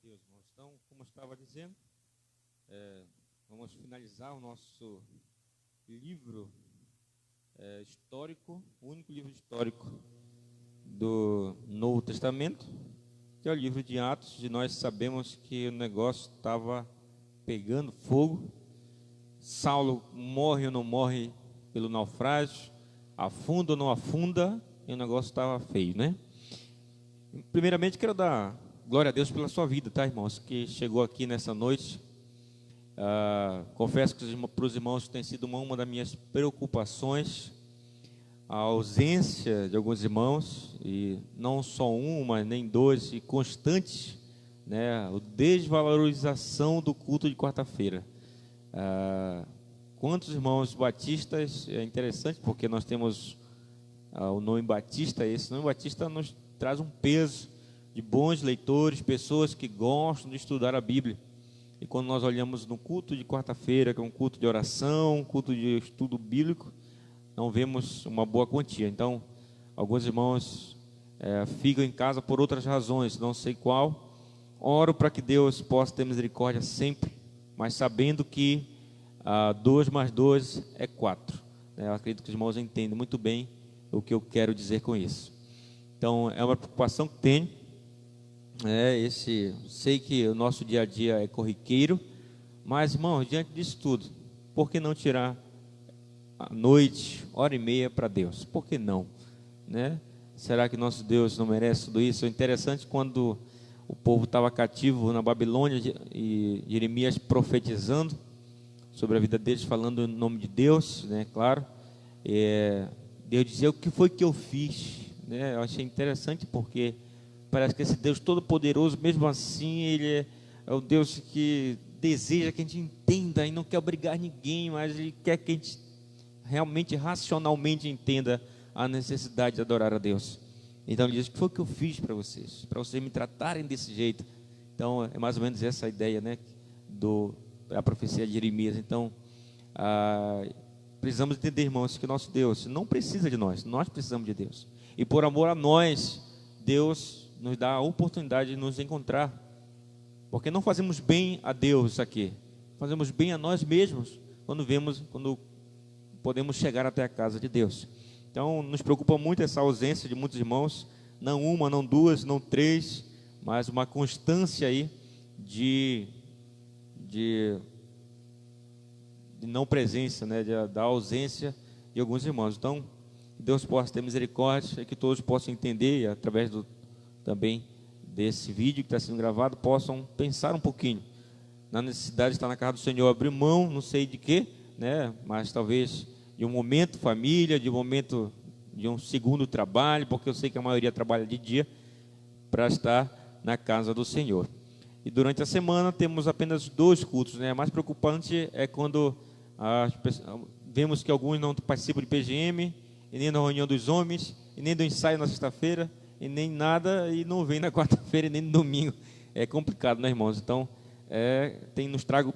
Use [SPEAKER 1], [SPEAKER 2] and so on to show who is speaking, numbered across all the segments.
[SPEAKER 1] Deus, irmãos. Então, como eu estava dizendo, vamos finalizar o nosso livro histórico, o único livro histórico do Novo Testamento, que é o livro de Atos, e nós sabemos que o negócio estava pegando fogo. Saulo morre ou não morre pelo naufrágio, afunda ou não afunda, e o negócio estava feio, né? Primeiramente, quero dar glória a Deus pela sua vida, tá, irmãos, que chegou aqui nessa noite. Confesso que para os irmãos tem sido uma das minhas preocupações, a ausência de alguns irmãos, e não só um, mas nem dois, e constantes, né, a desvalorização do culto de quarta-feira. Quantos irmãos batistas, é interessante porque nós temos o nome Batista, esse nome Batista nos traz um peso de bons leitores, pessoas que gostam de estudar a Bíblia. E quando nós olhamos no culto de quarta-feira, que é um culto de oração, um culto de estudo bíblico, não vemos uma boa quantia. Então, alguns irmãos ficam em casa por outras razões, não sei qual. Oro para que Deus possa ter misericórdia sempre, mas sabendo que 2 mais 2 é 4. Eu acredito que os irmãos entendem muito bem o que eu quero dizer com isso. Então, é uma preocupação que tenho. Sei que o nosso dia a dia é corriqueiro, mas, irmãos, diante disso tudo, por que não tirar a noite, hora e meia para Deus? Por que não? Né? Será que nosso Deus não merece tudo isso? É interessante quando o povo estava cativo na Babilônia e Jeremias profetizando sobre a vida deles, falando em nome de Deus, né? Claro, Deus dizia: o que foi que eu fiz? Eu achei interessante porque parece que esse Deus todo-poderoso, mesmo assim, Ele é o Deus que deseja que a gente entenda e não quer obrigar ninguém, mas Ele quer que a gente realmente, racionalmente entenda a necessidade de adorar a Deus. Então Ele diz: o que foi que eu fiz para vocês me tratarem desse jeito? Então é mais ou menos essa a ideia, né, da profecia de Jeremias. Então precisamos entender, irmãos, que nosso Deus não precisa de nós, nós precisamos de Deus. E por amor a nós, Deus nos dá a oportunidade de nos encontrar, porque não fazemos bem a Deus aqui, fazemos bem a nós mesmos quando podemos chegar até a casa de Deus. Então nos preocupa muito essa ausência de muitos irmãos, não uma, não duas, não três, mas uma constância aí de não presença, né, da ausência de alguns irmãos. Então, que Deus possa ter misericórdia e que todos possam entender, e através também desse vídeo que está sendo gravado, possam pensar um pouquinho na necessidade de estar na casa do Senhor, abrir mão, não sei de quê, né, mas talvez de um momento família, de um momento de um segundo trabalho, porque eu sei que a maioria trabalha de dia, para estar na casa do Senhor. E durante a semana temos apenas 2 cultos, né? Mais preocupante é quando vemos que alguns não participam de PGM, e nem da reunião dos homens, e nem do ensaio na sexta-feira, e nem nada, e não vem na quarta-feira, e nem no domingo. É complicado, né, irmãos? Então, nos trago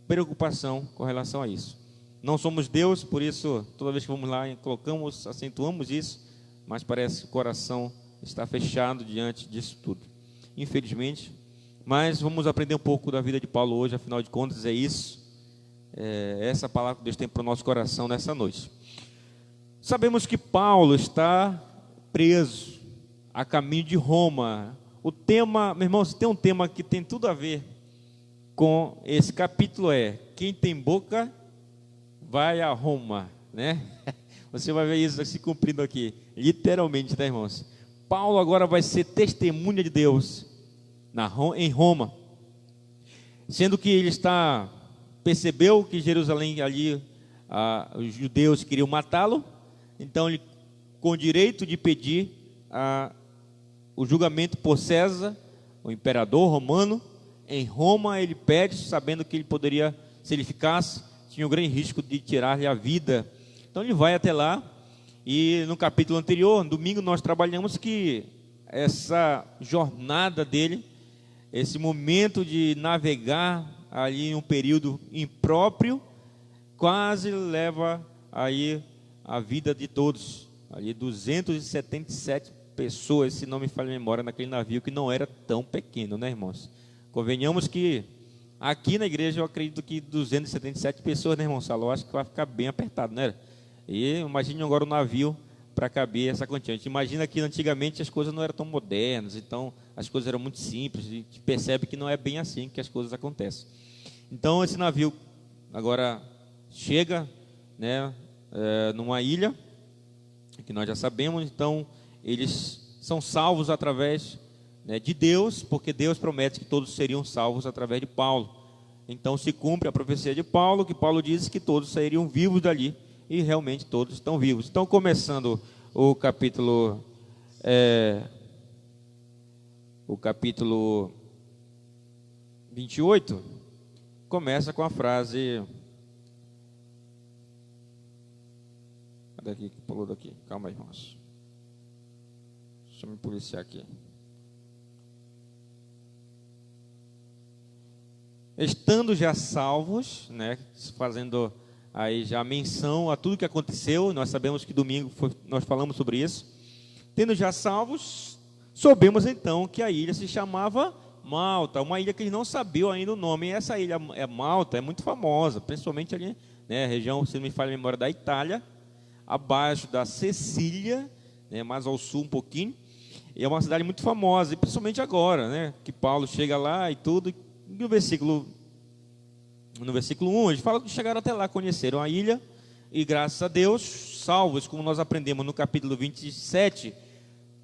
[SPEAKER 1] preocupação com relação a isso. Não somos Deus, por isso, toda vez que vamos lá, acentuamos isso, mas parece que o coração está fechado diante disso tudo, infelizmente. Mas vamos aprender um pouco da vida de Paulo hoje, afinal de contas é isso, essa palavra que Deus tem para o nosso coração nessa noite. Sabemos que Paulo está preso a caminho de Roma. O tema, meu irmão, se tem um tema que tem tudo a ver com esse capítulo quem tem boca vai a Roma, né? Você vai ver isso se cumprindo aqui, literalmente, tá, irmãos? Paulo agora vai ser testemunha de Deus em Roma, sendo que ele percebeu que Jerusalém ali, os judeus queriam matá-lo, então ele, com direito de pedir o julgamento por César, o imperador romano, em Roma, ele pede, sabendo que ele poderia, se ele ficasse, tinha um grande risco de tirar-lhe a vida. Então ele vai até lá, e no capítulo anterior, no domingo, nós trabalhamos que essa jornada dele, esse momento de navegar ali em um período impróprio, quase leva aí a vida de todos, ali 277 pessoas, se não me falha a memória, naquele navio que não era tão pequeno, né, irmãos? Convenhamos que aqui na igreja eu acredito que 277 pessoas, né, irmão Salão? Acho que vai ficar bem apertado, né? E imagine agora o navio para caber essa quantia. A gente imagina que antigamente as coisas não eram tão modernas, então as coisas eram muito simples, e a gente percebe que não é bem assim que as coisas acontecem. Então esse navio agora chega, né, numa ilha, que nós já sabemos. Então eles são salvos através, né, de Deus, porque Deus promete que todos seriam salvos através de Paulo. Então se cumpre a profecia de Paulo, que Paulo disse que todos sairiam vivos dali, e realmente todos estão vivos. Então, começando o capítulo 28, começa com a frase... Cadê aqui? Pulou daqui. Calma aí, irmãos. Deixa eu me policiar aqui. Estando já salvos, né, fazendo aí já menção a tudo que aconteceu. Nós sabemos que domingo nós falamos sobre isso. Tendo já salvos, soubemos então que a ilha se chamava Malta, uma ilha que eles não sabiam ainda o nome. E essa ilha Malta é muito famosa, principalmente ali, né, região, se não me falha a memória, da Itália, abaixo da Sicília, né, mais ao sul um pouquinho. E é uma cidade muito famosa, e principalmente agora, né, que Paulo chega lá e tudo. No versículo 1, ele fala que chegaram até lá, conheceram a ilha, e graças a Deus, salvos, como nós aprendemos no capítulo 27,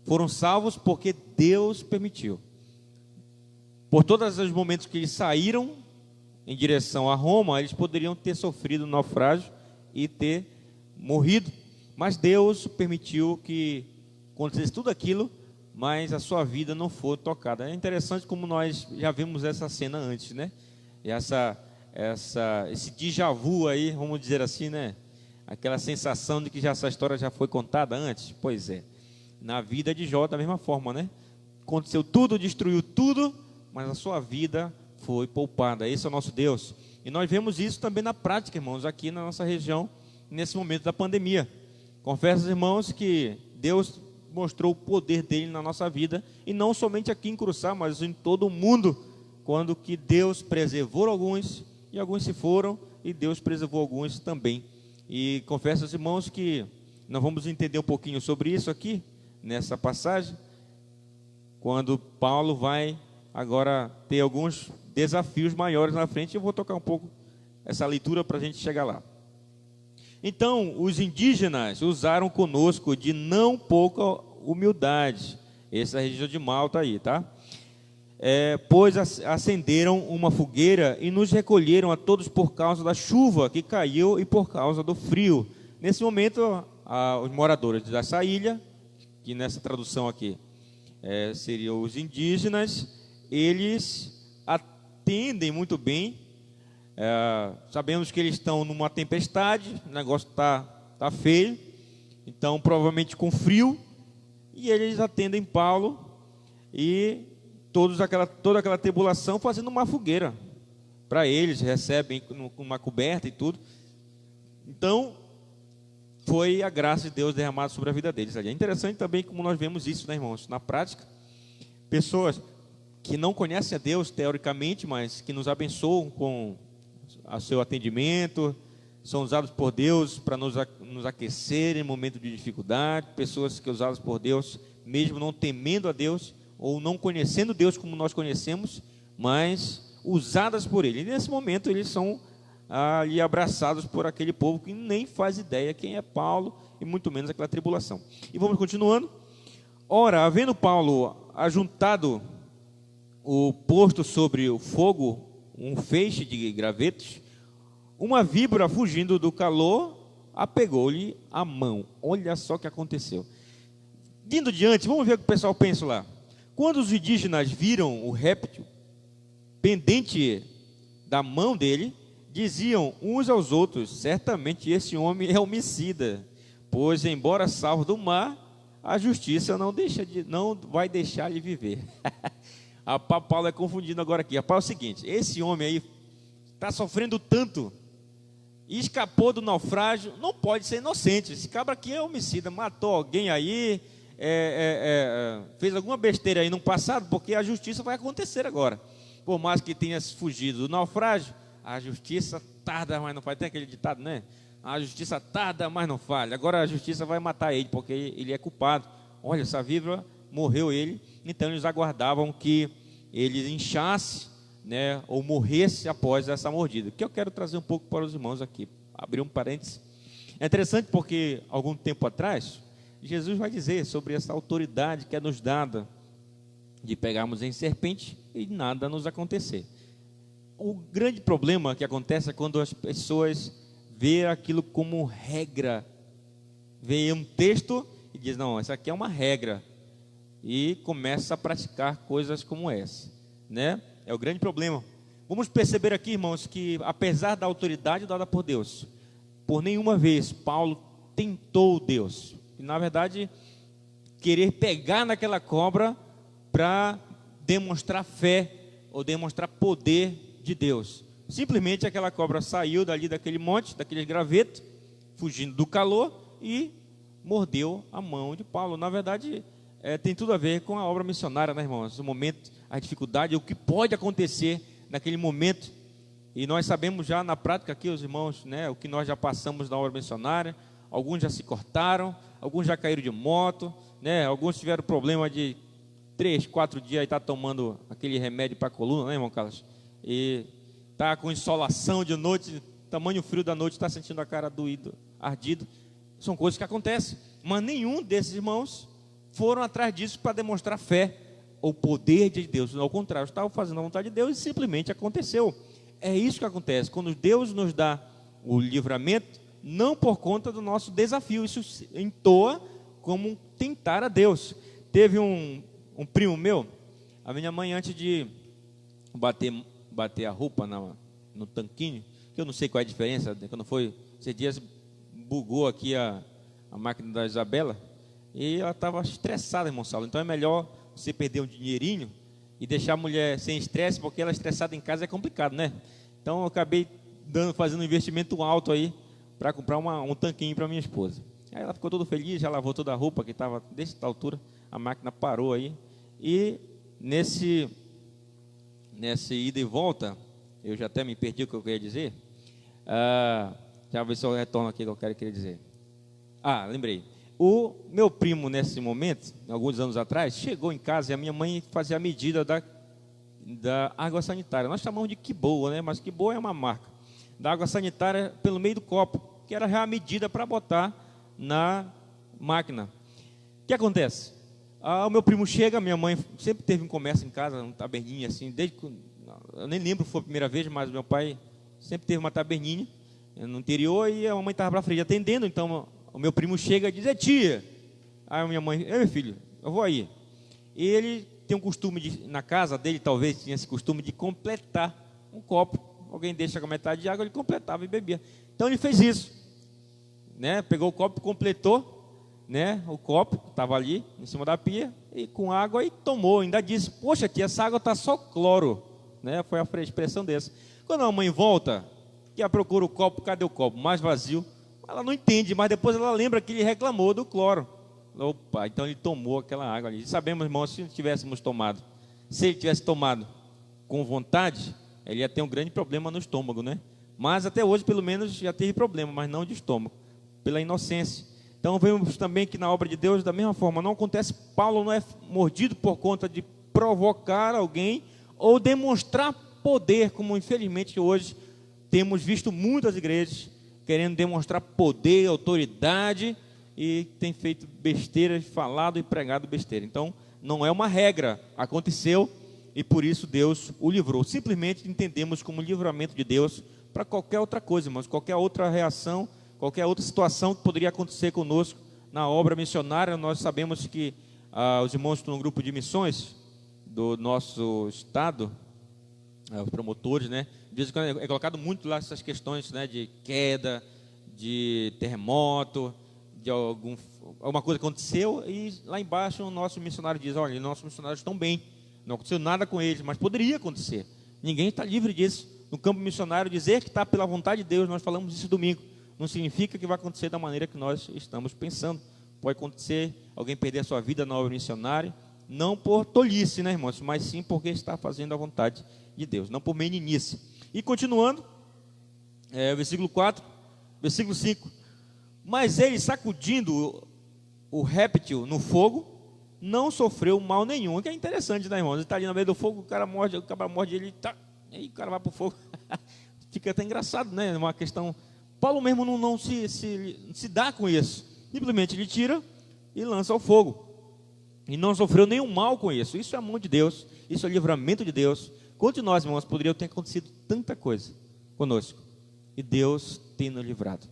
[SPEAKER 1] foram salvos porque Deus permitiu. Por todos os momentos que eles saíram em direção a Roma, eles poderiam ter sofrido um naufrágio e ter morrido, mas Deus permitiu que acontecesse tudo aquilo, mas a sua vida não foi tocada. É interessante como nós já vimos essa cena antes, né? E esse déjà vu aí, vamos dizer assim, né? Aquela sensação de que essa história já foi contada antes. Pois é, na vida de Jó da mesma forma, né? Aconteceu tudo, destruiu tudo, mas a sua vida foi poupada. Esse é o nosso Deus. E nós vemos isso também na prática, irmãos, aqui na nossa região, nesse momento da pandemia. Confesso, irmãos, que Deus mostrou o poder dele na nossa vida, e não somente aqui em Curuçá, mas em todo o mundo, quando que Deus preservou alguns, e alguns se foram, e Deus preservou alguns também. E confesso aos irmãos que nós vamos entender um pouquinho sobre isso aqui, nessa passagem, quando Paulo vai agora ter alguns desafios maiores na frente. Eu vou tocar um pouco essa leitura para a gente chegar lá. Então, os indígenas usaram conosco de não pouca humildade. Essa é a região de Malta aí, tá? Pois acenderam uma fogueira e nos recolheram a todos por causa da chuva que caiu e por causa do frio. Nesse momento, os moradores dessa ilha, que nessa tradução aqui seriam os indígenas, eles atendem muito bem. Sabemos que eles estão numa tempestade, o negócio tá feio, então provavelmente com frio, e eles atendem Paulo, e toda aquela tribulação fazendo uma fogueira para eles, recebem uma coberta e tudo. Então foi a graça de Deus derramada sobre a vida deles. É interessante também como nós vemos isso, né, irmãos, na prática. Pessoas que não conhecem a Deus teoricamente, mas que nos abençoam com o seu atendimento, são usados por Deus para nos aquecer em momentos de dificuldade. Pessoas que usadas por Deus, mesmo não temendo a Deus, ou não conhecendo Deus como nós conhecemos, mas usadas por Ele. E nesse momento eles são ali abraçados por aquele povo que nem faz ideia quem é Paulo, e muito menos aquela tribulação. E vamos continuando. Ora, havendo Paulo ajuntado o posto sobre o fogo, um feixe de gravetos, uma víbora, fugindo do calor, apegou-lhe a mão. Olha só o que aconteceu. Indo diante, vamos ver o que o pessoal pensa lá. Quando os indígenas viram o réptil pendente da mão dele, diziam uns aos outros: certamente esse homem é homicida, pois, embora salvo do mar, a justiça não vai deixar ele viver. A Paulo é confundindo agora aqui. Rapaz, é o seguinte: esse homem aí está sofrendo tanto e escapou do naufrágio, não pode ser inocente. Esse cabra aqui é homicida, matou alguém aí, fez alguma besteira aí no passado, porque a justiça vai acontecer agora. Por mais que tenha fugido do naufrágio, a justiça tarda, mas não falha. Tem aquele ditado, né? A justiça tarda, mas não falha. Agora a justiça vai matar ele, porque ele é culpado. Olha, essa víbora morreu ele, então eles aguardavam que ele inchasse, né, ou morresse após essa mordida. O que eu quero trazer um pouco para os irmãos aqui, abrir um parênteses. É interessante porque, algum tempo atrás, Jesus vai dizer sobre essa autoridade que é nos dada de pegarmos em serpente e nada nos acontecer. O grande problema que acontece é quando as pessoas veem aquilo como regra, veem um texto e dizem, não, essa aqui é uma regra, e começa a praticar coisas como essa, né? É o grande problema. Vamos perceber aqui, irmãos, que apesar da autoridade dada por Deus, por nenhuma vez Paulo tentou Deus, e na verdade querer pegar naquela cobra para demonstrar fé ou demonstrar poder de Deus. Simplesmente aquela cobra saiu dali daquele monte, daquele graveto, fugindo do calor, e mordeu a mão de Paulo. Na verdade, tem tudo a ver com a obra missionária, né, irmãos? O momento, a dificuldade, o que pode acontecer naquele momento. E nós sabemos já na prática aqui, os irmãos, né, o que nós já passamos na obra missionária. Alguns já se cortaram, alguns já caíram de moto, né, alguns tiveram problema de 3, 4 dias e está tomando aquele remédio para a coluna, né, irmão Carlos? E está com insolação de noite, tamanho frio da noite, está sentindo a cara doído, ardido. São coisas que acontecem, mas nenhum desses irmãos foram atrás disso para demonstrar fé ou poder de Deus. Ao contrário, estavam fazendo a vontade de Deus e simplesmente aconteceu. É isso que acontece, quando Deus nos dá o livramento, não por conta do nosso desafio, isso entoa como tentar a Deus. Teve um primo meu, a minha mãe, antes de bater a roupa no tanquinho, que eu não sei qual é a diferença, quando foi, esses dias bugou aqui a máquina da Isabela, e ela estava estressada, irmão Saulo. Então é melhor você perder um dinheirinho e deixar a mulher sem estresse, porque ela estressada em casa é complicado, né? Então eu acabei fazendo um investimento alto aí para comprar um tanquinho para minha esposa. Aí ela ficou toda feliz, já lavou toda a roupa que estava dessa altura, a máquina parou aí. E nesse ida e volta, eu já até me perdi o que eu queria dizer. Já ver se eu retorno aqui o que eu queria dizer. Lembrei. O meu primo, nesse momento, alguns anos atrás, chegou em casa e a minha mãe fazia a medida da água sanitária. Nós chamamos de Quiboa, né? Mas Quiboa é uma marca. Da água sanitária pelo meio do copo, que era já a medida para botar na máquina. O que acontece? O meu primo chega, minha mãe sempre teve um comércio em casa, um taberninha assim, eu nem lembro se foi a primeira vez, mas meu pai sempre teve uma taberninha no interior e a mamãe estava para frente atendendo, então o meu primo chega e diz, tia. Aí a minha mãe, meu filho, eu vou aí. E ele tem um costume, na casa dele talvez tinha esse costume de completar um copo. Alguém deixa com metade de água, ele completava e bebia. Então ele fez isso, né? Pegou o copo, completou, né? O copo estava ali em cima da pia e com água e tomou. Ainda disse, poxa tia, essa água está só cloro, né? Foi a expressão dessa. Quando a mãe volta, que ela procura o copo, cadê o copo? Mais vazio. Ela não entende, mas depois ela lembra que ele reclamou do cloro. Opa, então ele tomou aquela água ali. Sabemos, irmãos, se ele tivesse tomado com vontade, ele ia ter um grande problema no estômago, né? Mas até hoje, pelo menos, já teve problema, mas não de estômago, pela inocência. Então vemos também que na obra de Deus, da mesma forma, não acontece, Paulo não é mordido por conta de provocar alguém ou demonstrar poder, como infelizmente hoje temos visto muitas igrejas querendo demonstrar poder, autoridade, e tem feito besteiras, falado e pregado besteira. Então, não é uma regra, aconteceu, e por isso Deus o livrou. Simplesmente entendemos como livramento de Deus para qualquer outra coisa, mas qualquer outra reação, qualquer outra situação que poderia acontecer conosco na obra missionária. Nós sabemos que os irmãos estão no grupo de missões do nosso estado, os promotores, né? De vez em quando é colocado muito lá essas questões, né, de queda, de terremoto, de alguma coisa que aconteceu, e lá embaixo o nosso missionário diz, olha, nossos missionários estão bem, não aconteceu nada com eles, mas poderia acontecer. Ninguém está livre disso. No campo missionário, dizer que está pela vontade de Deus, nós falamos isso domingo, não significa que vai acontecer da maneira que nós estamos pensando. Pode acontecer alguém perder a sua vida na obra missionária, não por tolice, né, irmãos, mas sim porque está fazendo a vontade de Deus, não por meninice. E continuando, versículo 4, versículo 5. Mas ele, sacudindo o réptil no fogo, não sofreu mal nenhum. Que é interessante, né, irmãos? Ele está ali no meio do fogo, o cara morde ele, tá, aí o cara vai para o fogo. Fica até engraçado, né? Uma questão. Paulo mesmo não se dá com isso. Simplesmente ele tira e lança ao fogo. E não sofreu nenhum mal com isso. Isso é a mão de Deus, isso é o livramento de Deus. Quanto nós, irmãos, poderia ter acontecido tanta coisa conosco, e Deus tem nos livrado.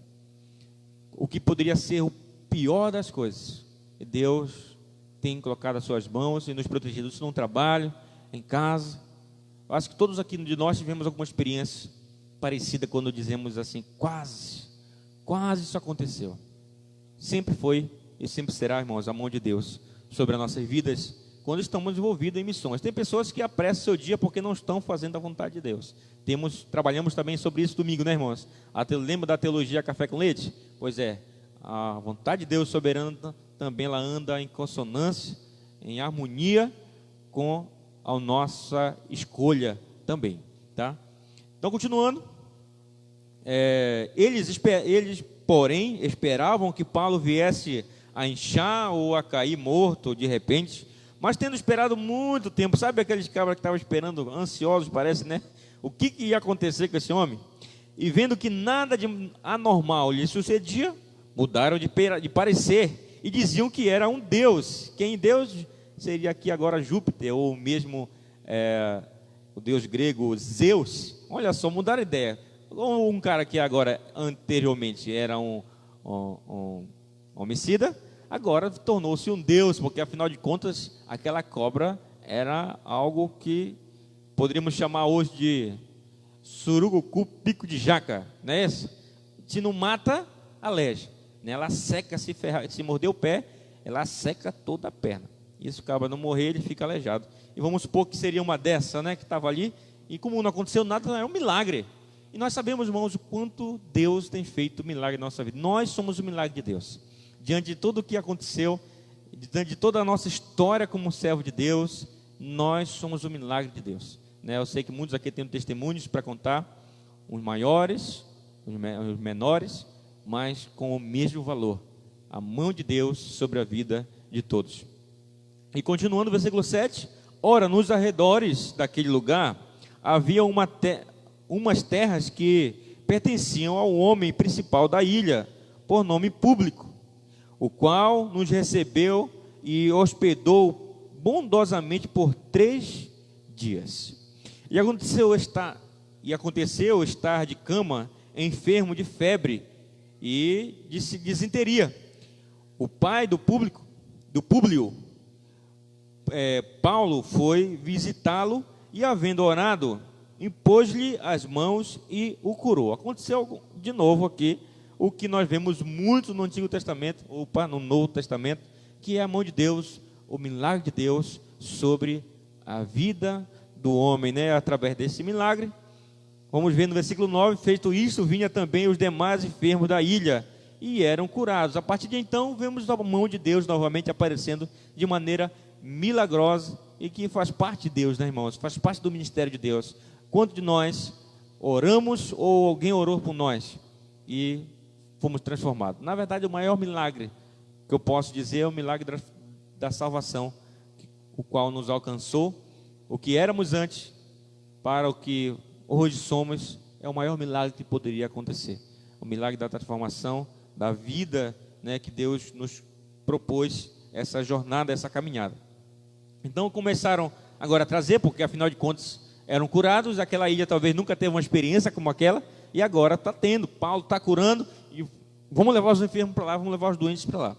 [SPEAKER 1] O que poderia ser o pior das coisas, e Deus tem colocado as suas mãos e nos protegido. Isso no trabalho, em casa. Eu acho que todos aqui de nós tivemos alguma experiência parecida quando dizemos assim, quase isso aconteceu. Sempre foi e sempre será, irmãos, a mão de Deus sobre as nossas vidas, quando estamos envolvidos em missões. Tem pessoas que apressam seu dia porque não estão fazendo a vontade de Deus. Trabalhamos também sobre isso domingo, né, irmãos? Lembra da teologia Café com Leite? Pois é, a vontade de Deus soberana também ela anda em consonância, em harmonia com a nossa escolha também, tá? Então, continuando, eles, porém, esperavam que Paulo viesse a inchar ou a cair morto de repente, mas tendo esperado muito tempo, sabe aqueles cabras que estavam esperando, ansiosos, parece, né? O que ia acontecer com esse homem? E vendo que nada de anormal lhe sucedia, mudaram de parecer e diziam que era um deus. Quem Deus seria aqui agora Júpiter, ou mesmo o deus grego Zeus. Olha só, mudaram a ideia. Um cara que agora, anteriormente, era um homicida, agora tornou-se um deus, porque afinal de contas, aquela cobra era algo que poderíamos chamar hoje de surucucu, pico de jaca, não é isso? Se não mata, aleja, né? Ela seca, se morder o pé, ela seca toda a perna. E se o cabra não morrer, ele fica aleijado. E vamos supor que seria uma dessa, né, que estava ali, e como não aconteceu nada, é um milagre. E nós sabemos, irmãos, o quanto Deus tem feito milagre na nossa vida. Nós somos o milagre de Deus. Diante de tudo o que aconteceu, diante de toda a nossa história como servo de Deus, nós somos o milagre de Deus, né? Eu sei que muitos aqui têm testemunhos para contar, os maiores, os menores, mas com o mesmo valor, a mão de Deus sobre a vida de todos. E continuando o versículo 7, ora, nos arredores daquele lugar, havia umas terras que pertenciam ao homem principal da ilha, por nome Público, o qual nos recebeu e hospedou bondosamente por 3 dias. E aconteceu estar de cama, enfermo de febre e de disenteria. O pai do Públio, Paulo foi visitá-lo e, havendo orado, impôs-lhe as mãos e o curou. Aconteceu de novo aqui o que nós vemos muito no Antigo Testamento, ou no Novo Testamento, que é a mão de Deus, o milagre de Deus sobre a vida do homem, né? Através desse milagre, vamos ver no versículo 9, feito isso, vinha também os demais enfermos da ilha, e eram curados. A partir de então, vemos a mão de Deus novamente aparecendo de maneira milagrosa, e que faz parte de Deus, né, irmãos? Faz parte do ministério de Deus. Quanto de nós oramos, ou alguém orou por nós, e fomos transformados? Na verdade, o maior milagre que eu posso dizer é o milagre da salvação, o qual nos alcançou. O que éramos antes para o que hoje somos é o maior milagre que poderia acontecer. O milagre da transformação da vida, né, que Deus nos propôs, essa jornada, essa caminhada. Então começaram agora a trazer, porque afinal de contas eram curados. Aquela ilha talvez nunca teve uma experiência como aquela, e agora está tendo. Paulo está curando, e vamos levar os enfermos para lá, vamos levar os doentes para lá.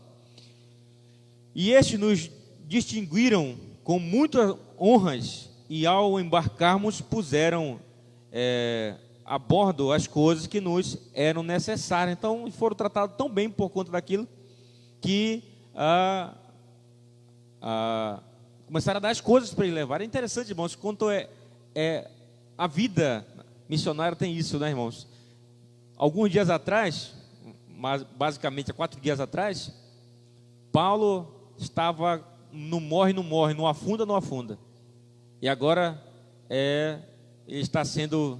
[SPEAKER 1] E estes nos distinguiram com muitas honras, e ao embarcarmos puseram a bordo as coisas que nos eram necessárias. Então foram tratados tão bem por conta daquilo, que começaram a dar as coisas para eles levar. É interessante, irmãos, quanto a vida missionária tem isso, né, irmãos? Alguns dias atrás, mas basicamente há 4 dias atrás, Paulo estava no morre, não morre, no afunda, não afunda. E agora ele está sendo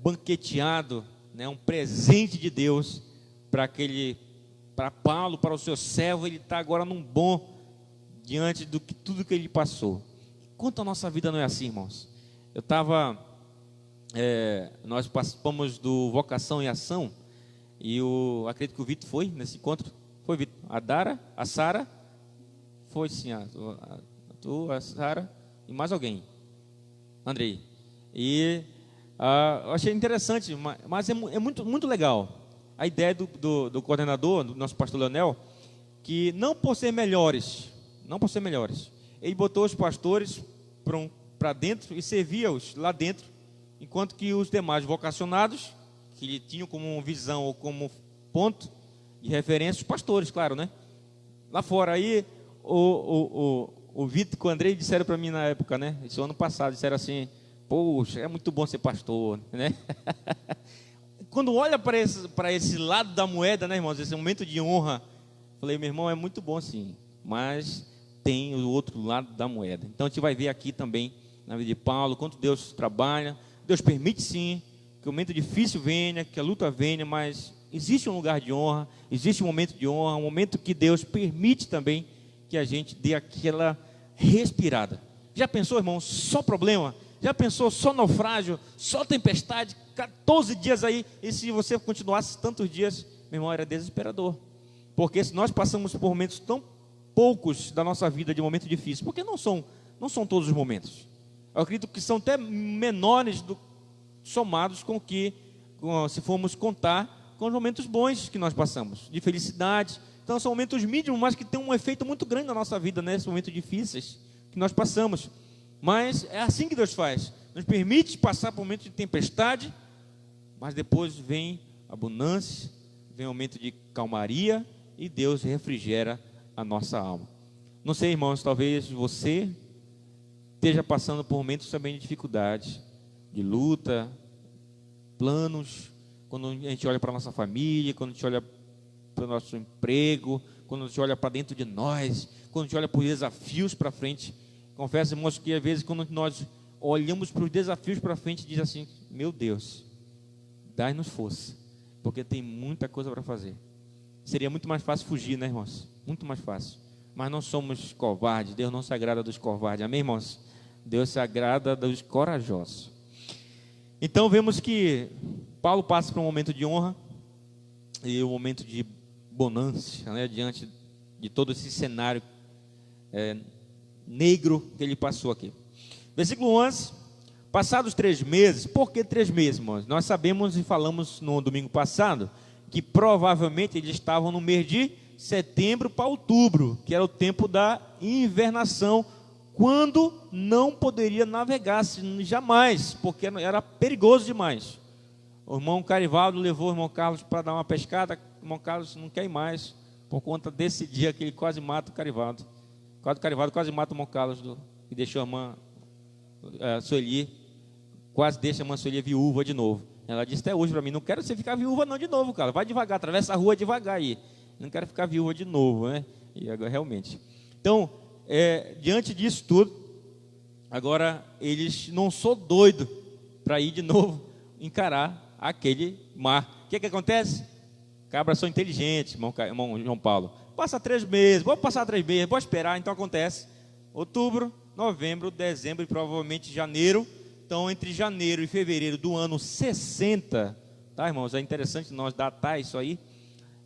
[SPEAKER 1] banqueteado, né, um presente de Deus para Paulo, para o seu servo. Ele está agora num bom diante do que tudo que ele passou. Quanto a nossa vida não é assim, irmãos? Nós participamos do Vocação em Ação, e acredito que o Vitor foi nesse encontro. Foi, Vitor? A Dara, a Sara, foi sim, tu, a Sara e mais alguém, Andrei. E eu achei interessante, mas é muito, muito legal a ideia do coordenador, do nosso pastor Leonel, que não por ser melhores, ele botou os pastores para dentro e servia-os lá dentro, enquanto que os demais vocacionados, que ele tinham como visão ou como ponto de referência, os pastores, claro, né? Lá fora. Aí o Vitor e o Andrei disseram para mim na época, né? Esse ano passado, disseram assim: poxa, é muito bom ser pastor, né? Quando olha para esse lado da moeda, né, irmãos, esse momento de honra, falei, meu irmão, é muito bom sim, mas tem o outro lado da moeda. Então a gente vai ver aqui também, na vida de Paulo, quanto Deus trabalha. Deus permite sim que o momento difícil venha, que a luta venha, mas existe um lugar de honra, existe um momento de honra, um momento que Deus permite também que a gente dê aquela respirada. Já pensou, irmão, só problema? Já pensou só naufrágio, só tempestade, 14 dias aí, e se você continuasse tantos dias, meu irmão, era desesperador. Porque se nós passamos por momentos tão poucos da nossa vida de momento difícil, porque não são todos os momentos. Eu acredito que são até menores somados se formos contar com os momentos bons que nós passamos, de felicidade. Então são momentos mínimos, mas que têm um efeito muito grande na nossa vida, né? Esses momentos difíceis que nós passamos. Mas é assim que Deus faz, nos permite passar por momentos de tempestade, mas depois vem abundância, vem um momento de calmaria, e Deus refrigera a nossa alma. Não sei, irmãos, talvez você esteja passando por momentos também de dificuldade, de luta, planos, quando a gente olha para a nossa família, quando a gente olha para o nosso emprego, quando a gente olha para dentro de nós, quando a gente olha para os desafios para frente. Confesso, irmãos, que às vezes quando nós olhamos para os desafios para frente, diz assim: meu Deus, dai-nos força, porque tem muita coisa para fazer. Seria muito mais fácil fugir, né, irmãos? Muito mais fácil. Mas não somos covardes. Deus não se agrada dos covardes. Amém, irmãos? Deus se agrada dos corajosos. Então vemos que Paulo passa por um momento de honra e um momento de bonança, né, diante de todo esse cenário negro que ele passou aqui. Versículo 11: passados 3 meses, por que 3 meses, irmãos? Nós sabemos e falamos no domingo passado que provavelmente eles estavam no mês de setembro para outubro, que era o tempo da invernação, quando não poderia navegar jamais, porque era perigoso demais. O irmão Carivaldo levou o irmão Carlos para dar uma pescada. O irmão Carlos não quer ir mais, por conta desse dia que ele quase mata o Carivaldo. O Carivaldo quase mata o irmão Carlos, e deixou a irmã Sueli, quase deixa a irmã Sueli viúva de novo. Ela disse até hoje para mim: não quero você ficar viúva não de novo, cara, vai devagar, atravessa a rua devagar aí, não quero ficar viúva de novo, né? E agora realmente, então, diante disso tudo, agora eles não são doidos para ir de novo encarar aquele mar. O que acontece? Cabras são inteligentes, irmão João Paulo. Passa 3 meses, vou passar 3 meses, vou esperar. Então acontece outubro, novembro, dezembro e provavelmente janeiro. Então, entre janeiro e fevereiro do ano 60, tá, irmãos? É interessante nós datar isso aí.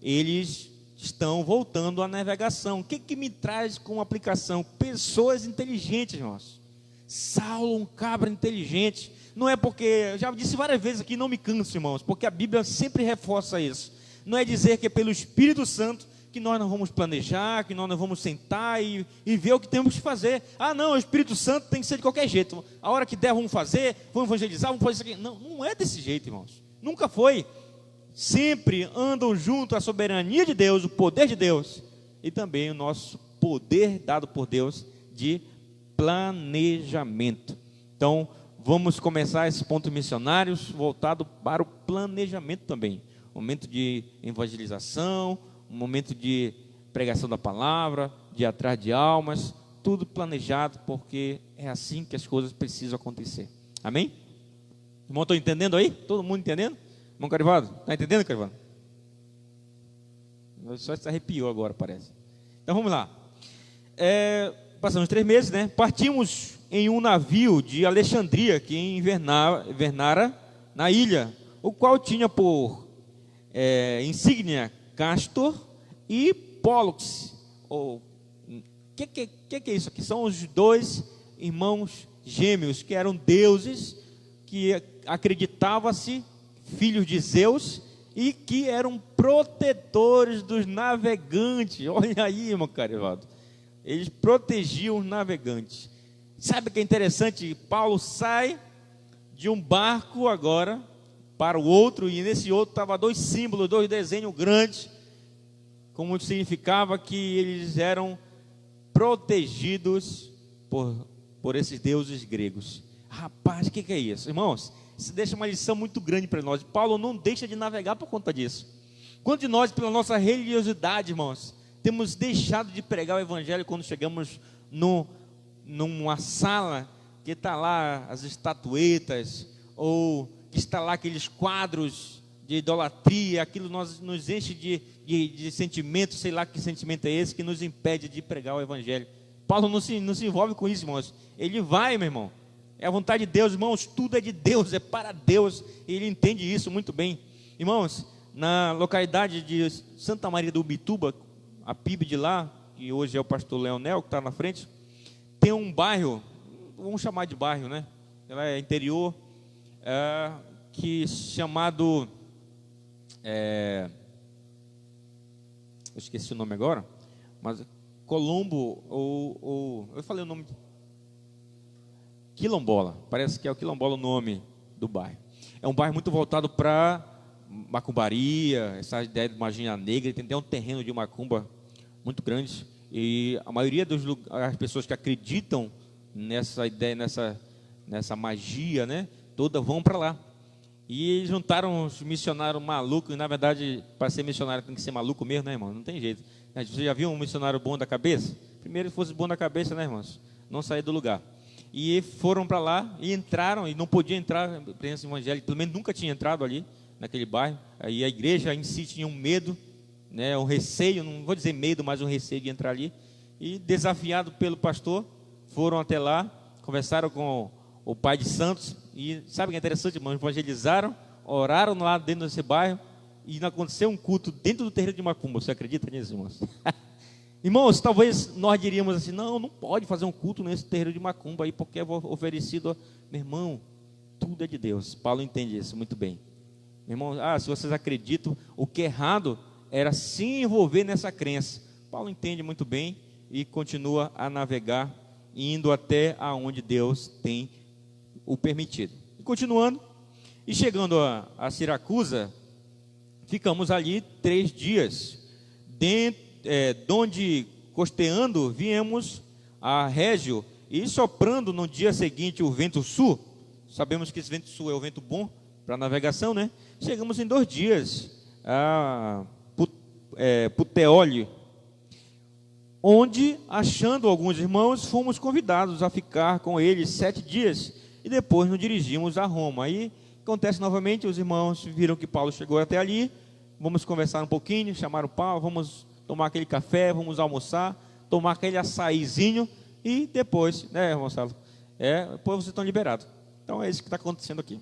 [SPEAKER 1] Eles estão voltando à navegação. O que me traz com aplicação? Pessoas inteligentes, irmãos. Saulo, um cabra inteligente. Não é porque, eu já disse várias vezes aqui, não me canso, irmãos, porque a Bíblia sempre reforça isso. Não é dizer que é pelo Espírito Santo que nós não vamos planejar, que nós não vamos sentar e ver o que temos que fazer. Ah, não, o Espírito Santo tem que ser de qualquer jeito. A hora que der, vamos fazer, vamos evangelizar, vamos fazer isso aqui. Não, não é desse jeito, irmãos. Nunca foi. Sempre andam junto a soberania de Deus, o poder de Deus, e também o nosso poder dado por Deus de planejamento. Então, vamos começar esses pontos missionários voltado para o planejamento também. Momento de evangelização, um momento de pregação da palavra, de ir atrás de almas, tudo planejado, porque é assim que as coisas precisam acontecer. Amém? Irmão, estou entendendo aí? Todo mundo entendendo? Irmão Carivado, está entendendo, Carivado? Só se arrepiou agora, parece. Então vamos lá. Passamos 3 meses, né? Partimos em um navio de Alexandria, que invernara na ilha, o qual tinha por insígnia Castor e Pólux. O que é isso aqui? São os 2 irmãos gêmeos, que eram deuses, que acreditava-se filhos de Zeus, e que eram protetores dos navegantes. Olha aí, irmão Carivado. Eles protegiam os navegantes. Sabe o que é interessante? Paulo sai de um barco agora para o outro, e nesse outro estavam 2 símbolos, 2 desenhos grandes, como significava que eles eram protegidos por esses deuses gregos. Rapaz, o que é isso? Irmãos, isso deixa uma lição muito grande para nós. Paulo não deixa de navegar por conta disso. Quantos de nós, pela nossa religiosidade, irmãos, temos deixado de pregar o evangelho quando chegamos numa sala que está lá as estatuetas, ou que está lá aqueles quadros de idolatria, aquilo nos enche de sentimento, sei lá que sentimento é esse, que nos impede de pregar o evangelho. Paulo não se envolve com isso, irmãos. Ele vai, meu irmão. É a vontade de Deus, irmãos, tudo é de Deus, é para Deus, e ele entende isso muito bem. Irmãos, na localidade de Santa Maria do Ubituba, a PIB de lá, que hoje é o pastor Leonel, que está na frente, tem um bairro, vamos chamar de bairro, né? Ela é interior, que chamado, eu esqueci o nome agora, mas Colombo, eu falei o nome, Quilombola, parece que é o Quilombola o nome do bairro. É um bairro muito voltado para macumbaria, essa ideia de magia negra, tem até um terreno de macumba muito grande, e a maioria das pessoas que acreditam nessa ideia, nessa magia, né, toda vão para lá. E juntaram os missionários malucos, e na verdade, para ser missionário tem que ser maluco mesmo, né, irmão? Não tem jeito. Você já viu um missionário bom da cabeça? Primeiro, se fosse bom da cabeça, né, irmãos? Não sair do lugar. E foram para lá e entraram, e não podia entrar, presença evangélica, pelo menos nunca tinha entrado ali, naquele bairro. Aí a igreja em si tinha um medo, né, um receio, não vou dizer medo, mas um receio de entrar ali. E desafiado pelo pastor, foram até lá, conversaram com o pai de santos, e sabe o que é interessante, irmãos? Evangelizaram, oraram lá dentro desse bairro, e não aconteceu um culto dentro do terreiro de macumba. Você acredita nisso, irmãos? Irmãos, talvez nós diríamos assim, não pode fazer um culto nesse terreiro de macumba aí, porque é oferecido. Meu irmão, tudo é de Deus. Paulo entende isso muito bem. Meu irmão, se vocês acreditam, o que é errado era se envolver nessa crença. Paulo entende muito bem e continua a navegar, indo até aonde Deus tem o permitido. E continuando, e chegando a Siracusa, ficamos ali 3 dias, donde costeando, viemos a Régio, e soprando no dia seguinte o vento sul. Sabemos que esse vento sul é o vento bom para navegação, né? Chegamos em 2 dias a Puteoli, onde, achando alguns irmãos, fomos convidados a ficar com eles 7 dias, e depois nos dirigimos a Roma. Aí acontece novamente, os irmãos viram que Paulo chegou até ali, vamos conversar um pouquinho, chamaram Paulo, vamos tomar aquele café, vamos almoçar, tomar aquele açaizinho, e depois, né, irmão Salo? Depois vocês estão liberados. Então é isso que está acontecendo aqui.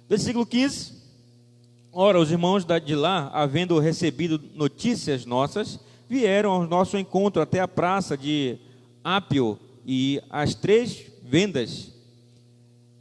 [SPEAKER 1] Versículo 15. Ora, os irmãos de lá, havendo recebido notícias nossas, vieram ao nosso encontro até a praça de Ápio e as 3 vendas.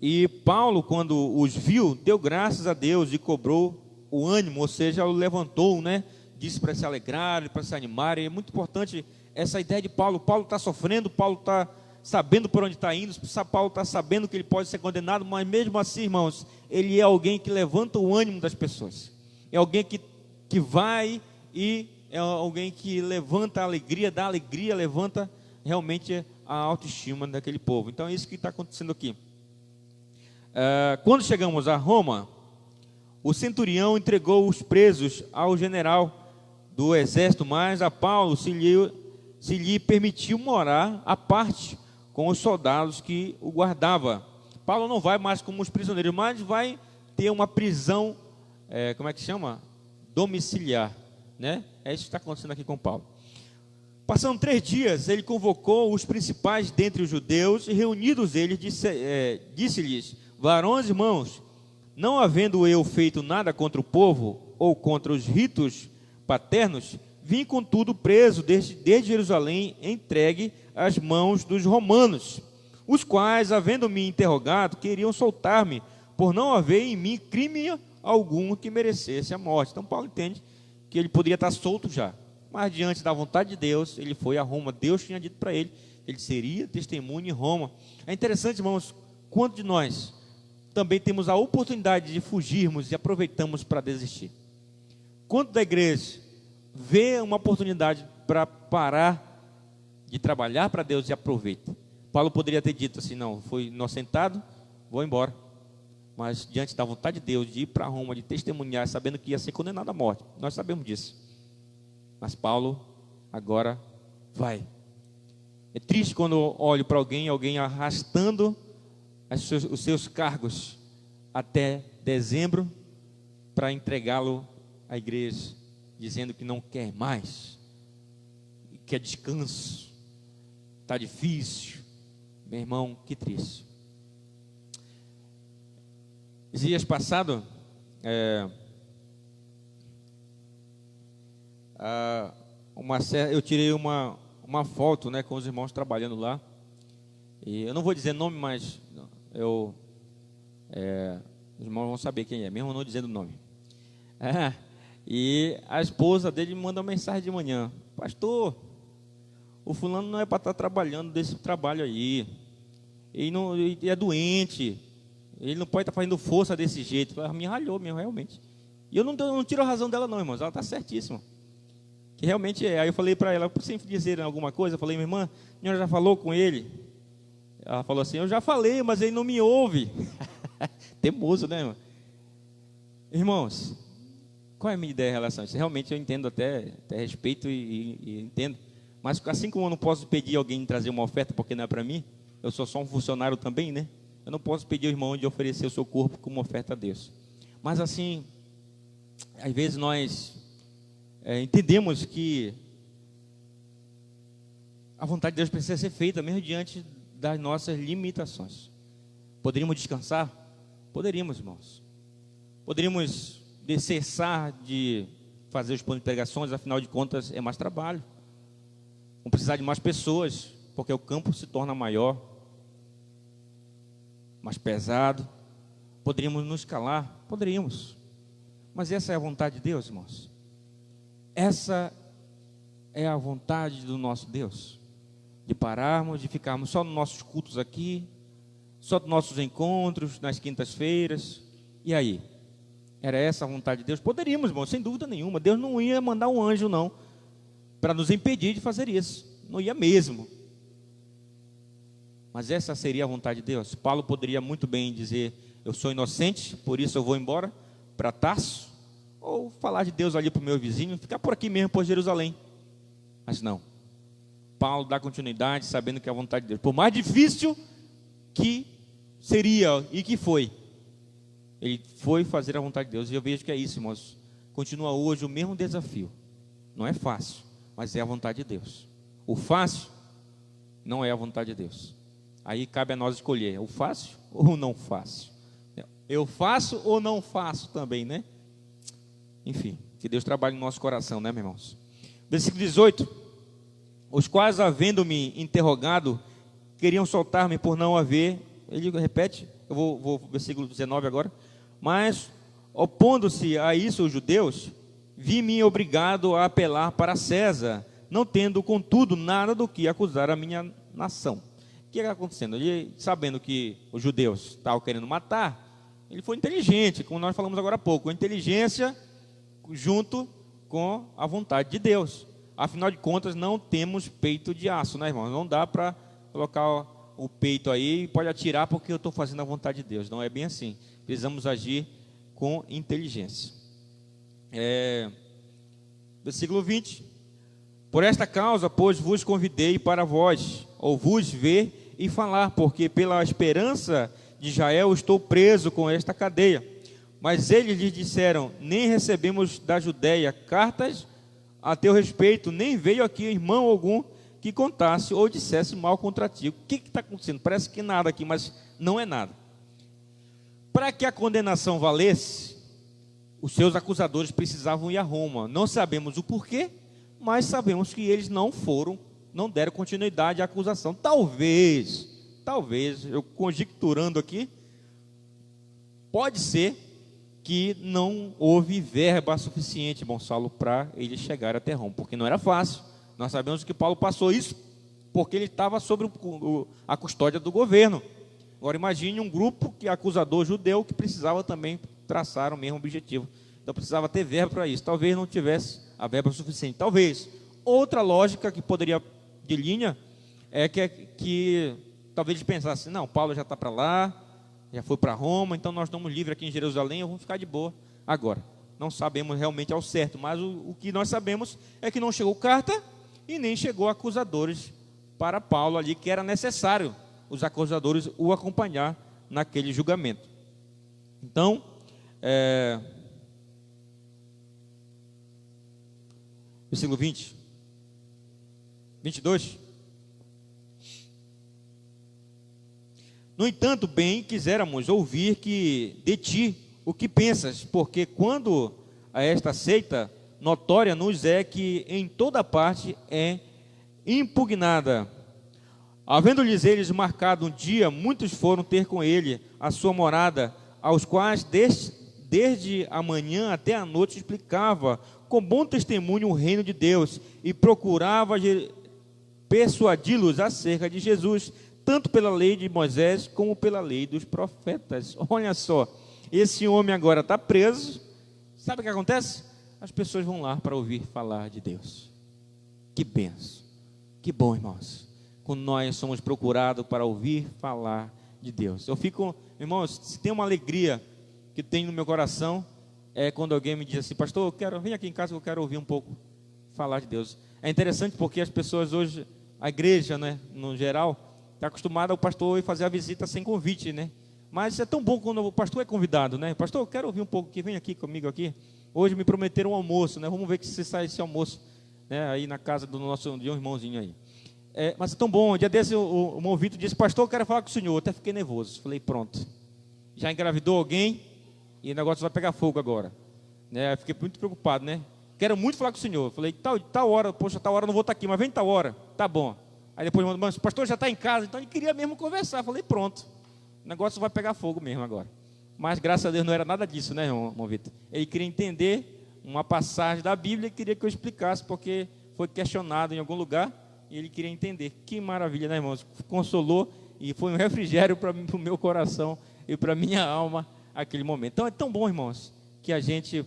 [SPEAKER 1] E Paulo, quando os viu, deu graças a Deus e cobrou o ânimo, ou seja, o levantou, né? Disse para se alegrar, para se animar. E é muito importante essa ideia de Paulo. Paulo está sofrendo, Paulo está sabendo por onde está indo, Paulo está sabendo que ele pode ser condenado, mas mesmo assim, irmãos, ele é alguém que levanta o ânimo das pessoas. É alguém que vai e é alguém que levanta a alegria, dá alegria, levanta realmente a autoestima daquele povo. Então é isso que está acontecendo aqui. Quando chegamos a Roma, o centurião entregou os presos ao general do exército, mas a Paulo se lhe permitiu morar à parte com os soldados que o guardavam. Paulo não vai mais como os prisioneiros, mas vai ter uma prisão, como é que chama? Domiciliar, né? É isso que está acontecendo aqui com Paulo. Passando 3 dias, ele convocou os principais dentre os judeus e reunidos eles, disse-lhes: varões irmãos, não havendo eu feito nada contra o povo ou contra os ritos paternos, vim contudo preso desde Jerusalém, entregue às mãos dos romanos, os quais, havendo-me interrogado, queriam soltar-me, por não haver em mim crime algum que merecesse a morte. Então Paulo entende que ele poderia estar solto já, mas diante da vontade de Deus, ele foi a Roma. Deus tinha dito para ele, ele seria testemunho em Roma. É interessante, irmãos, quanto de nós também temos a oportunidade de fugirmos e aproveitamos para desistir. Quanto da igreja vê uma oportunidade para parar de trabalhar para Deus e aproveita. Paulo poderia ter dito assim: não, fui inocentado, vou embora. Mas diante da vontade de Deus de ir para Roma, de testemunhar, sabendo que ia ser condenado à morte, nós sabemos disso. Mas Paulo agora vai. É triste quando eu olho para alguém arrastando os seus cargos até dezembro para entregá-lo à igreja, dizendo que não quer mais, quer descanso, está difícil. Meu irmão, que triste. Dias passados, eu tirei uma foto, né, com os irmãos trabalhando lá, e eu não vou dizer nome, mas os irmãos vão saber quem é, mesmo não dizendo o nome. E a esposa dele me manda uma mensagem de manhã: pastor, o fulano não é para estar trabalhando desse trabalho aí, ele é doente, ele não pode estar fazendo força desse jeito. Ela me ralhou mesmo, realmente. E eu não tiro a razão dela não, irmãos, ela está certíssima, que realmente é. Aí eu falei para ela, por sempre dizer alguma coisa, eu falei: minha irmã, a senhora já falou com ele? Ela falou assim: eu já falei, mas ele não me ouve. Teimoso, né, irmão? Irmãos, qual é a minha ideia em relação a isso? Realmente eu entendo, até respeito e entendo. Mas assim como eu não posso pedir alguém trazer uma oferta porque não é para mim, eu sou só um funcionário também, né? Eu não posso pedir ao irmão de oferecer o seu corpo como oferta a Deus. Mas assim, às vezes nós entendemos que a vontade de Deus precisa ser feita mesmo diante das nossas limitações. Poderíamos descansar? Poderíamos, irmãos. Poderíamos cessar de fazer os planos de pregações, afinal de contas é mais trabalho. Vamos precisar de mais pessoas, porque o campo se torna maior, mais pesado. Poderíamos nos calar? Poderíamos. Mas essa é a vontade de Deus, irmãos. Essa é a vontade do nosso Deus, de pararmos, de ficarmos só nos nossos cultos aqui, só nos nossos encontros, nas quintas-feiras. E aí? Era essa a vontade de Deus? Poderíamos, irmão, sem dúvida nenhuma. Deus não ia mandar um anjo, não, para nos impedir de fazer isso. Não ia mesmo. Mas essa seria a vontade de Deus? Paulo poderia muito bem dizer: eu sou inocente, por isso eu vou embora para Tarso, ou falar de Deus ali para o meu vizinho, ficar por aqui mesmo, por Jerusalém. Mas não. Paulo dá continuidade, sabendo que é a vontade de Deus. Por mais difícil que seria e que foi, ele foi fazer a vontade de Deus. E eu vejo que é isso, irmãos. Continua hoje o mesmo desafio. Não é fácil, mas é a vontade de Deus. O fácil não é a vontade de Deus. Aí cabe a nós escolher o fácil ou não fácil. Eu faço ou não faço também, né? Enfim, que Deus trabalhe no nosso coração, né, meus irmãos? Versículo 18: os quais, havendo-me interrogado, queriam soltar-me por não haver. Ele repete, eu vou versículo 19 agora. Mas, opondo-se a isso os judeus, vi-me obrigado a apelar para César, não tendo, contudo, nada do que acusar a minha nação. O que está acontecendo? Ele, sabendo que os judeus estavam querendo matar, ele foi inteligente, como nós falamos agora há pouco. A inteligência junto com a vontade de Deus. Afinal de contas, não temos peito de aço, né, irmão? Não dá para colocar o peito aí e pode atirar porque eu estou fazendo a vontade de Deus. Não é bem assim. Precisamos agir com inteligência. Versículo 20. Por esta causa, pois, vos convidei para vós, ou vos ver e falar, porque pela esperança de Israel estou preso com esta cadeia. Mas eles lhe disseram: nem recebemos da Judéia cartas a teu respeito, nem veio aqui irmão algum que contasse ou dissesse mal contra ti. O que está acontecendo? Parece que nada aqui, mas não é nada. Para que a condenação valesse, os seus acusadores precisavam ir a Roma. Não sabemos o porquê, mas sabemos que eles não deram continuidade à acusação. Talvez, eu conjecturando aqui, pode ser que não houve verba suficiente, Gonçalo, para eles chegarem até Roma, porque não era fácil. Nós sabemos que Paulo passou isso porque ele estava sob a custódia do governo. Agora imagine um grupo acusador judeu que precisava também traçar o mesmo objetivo. Então precisava ter verba para isso. Talvez não tivesse a verba suficiente. Talvez. Outra lógica que poderia de linha é que talvez eles pensassem: não, Paulo já está para lá, já foi para Roma, então nós estamos livres aqui em Jerusalém, vamos ficar de boa agora. Não sabemos realmente ao certo, mas o que nós sabemos é que não chegou carta e nem chegou acusadores para Paulo ali, que era necessário os acusadores o acompanhar naquele julgamento. Então, versículo 20, 22. No entanto, bem quiséramos ouvir de ti o que pensas, porque quando a esta seita notória nos é que em toda parte é impugnada. Havendo-lhes eles marcado um dia, muitos foram ter com ele a sua morada, aos quais desde a manhã até a noite explicava com bom testemunho o reino de Deus e procurava persuadi-los acerca de Jesus, tanto pela lei de Moisés como pela lei dos profetas. Olha só, esse homem agora está preso. Sabe o que acontece? As pessoas vão lá para ouvir falar de Deus. Que benção, que bom, irmãos, quando nós somos procurados para ouvir falar de Deus. Eu fico, irmãos, se tem uma alegria que tem no meu coração, é quando alguém me diz assim: pastor, vem aqui em casa que eu quero ouvir um pouco falar de Deus. É interessante porque as pessoas hoje, a igreja, né, no geral, está acostumada ao pastor ir fazer a visita sem convite, né? Mas é tão bom quando o pastor é convidado, né? Pastor, eu quero ouvir um pouco aqui, vem aqui comigo aqui. Hoje me prometeram um almoço, né? Vamos ver que se sai esse almoço, né, aí na casa de um irmãozinho aí. Mas é tão bom. Um dia desse o Movito disse: pastor, eu quero falar com o senhor. Eu até fiquei nervoso. Falei: pronto, já engravidou alguém e o negócio vai pegar fogo agora, né? Fiquei muito preocupado, né? Quero muito falar com o senhor. Falei: tal hora, poxa, tal hora eu não vou estar aqui, mas vem tal hora. Tá bom. Aí depois mandou: mas o pastor já está em casa. Então ele queria mesmo conversar. Falei: pronto, o negócio vai pegar fogo mesmo agora. Mas graças a Deus não era nada disso, né, irmão Vitor? Ele queria entender uma passagem da Bíblia e queria que eu explicasse, porque foi questionado em algum lugar e ele queria entender. Que maravilha, né, irmãos? Consolou e foi um refrigério para o meu coração e para a minha alma aquele momento. Então é tão bom, irmãos, que a gente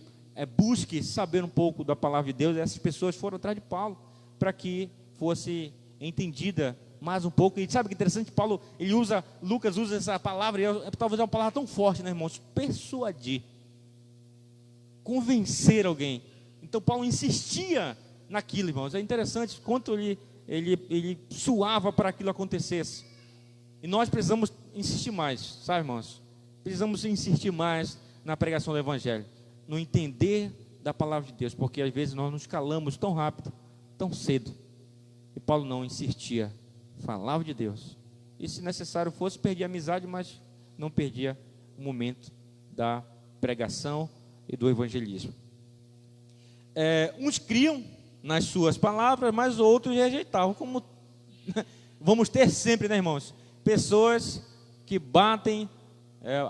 [SPEAKER 1] busque saber um pouco da palavra de Deus. Essas pessoas foram atrás de Paulo para que fosse entendida mais um pouco. E sabe que interessante? Lucas usa essa palavra, e talvez é uma palavra tão forte, né, irmãos? Persuadir, convencer alguém. Então Paulo insistia naquilo, irmãos. É interessante quanto ele suava para aquilo acontecesse. E nós precisamos insistir mais, sabe, irmãos? Precisamos insistir mais na pregação do Evangelho, no entender da palavra de Deus, porque às vezes nós nos calamos tão rápido, tão cedo. E Paulo não insistia, falava de Deus. E se necessário fosse, perdia a amizade, mas não perdia o momento da pregação e do evangelismo. Uns criam nas suas palavras, mas outros rejeitavam. Como vamos ter sempre, né, irmãos? Pessoas que batem